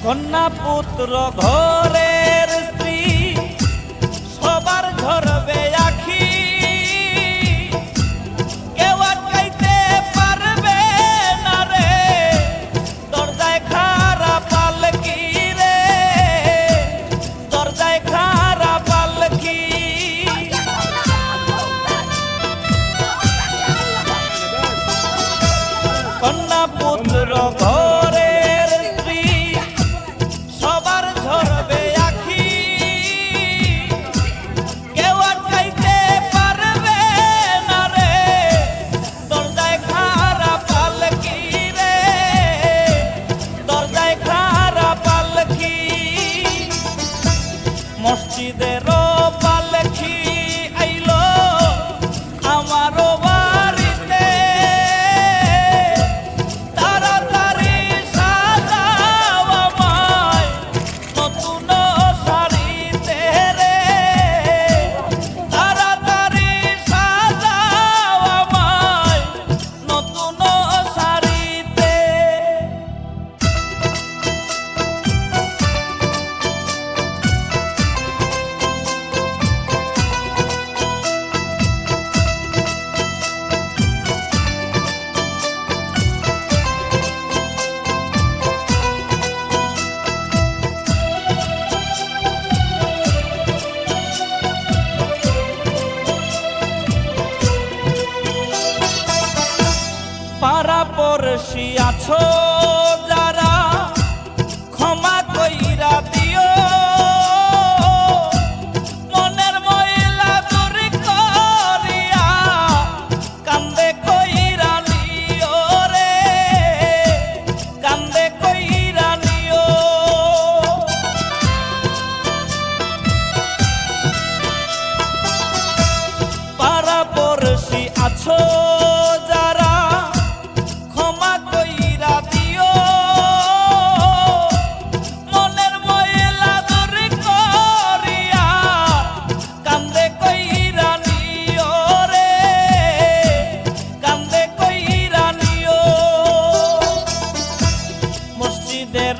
কন্যা পুত্র ঘরের স্ত্রী সবার ঝরবে আখি, কেউ আটকাইতে পারবে না রে দরজায় খাড়া পালকি রে, দরজায় খাড়া পালকি। কন্যা পুত্র ঘরের স্ত্রী সবার ঝরবে আখি, কেউ আটকাইতে পারবে না রে দরজায় খাড়া পালকি রে, দরজায় খাড়া পালকি। মসজিদের পালকি আইলো আমারও বাড়িতে, তাড়াতাড়ি সাজাও আমায় নতুন শাড়িতে রে, তাড়াতাড়ি সাজাও আমায় নতুন শাড়িতে। পাড়াপড়শি আছো যারা ক্ষমা কইরা দিও, মনের ময়লা দূর করিয়া কান্দে কইরা নিও রে, কান্দে কইরা নিও। পাড়াপড়শি আছো যারা ক্ষমা কইরা দিও, মনের ময়লা দূর করিয়া কান্দে কইরা নিও রে, কান্দে কইরা নিও। মসজিদের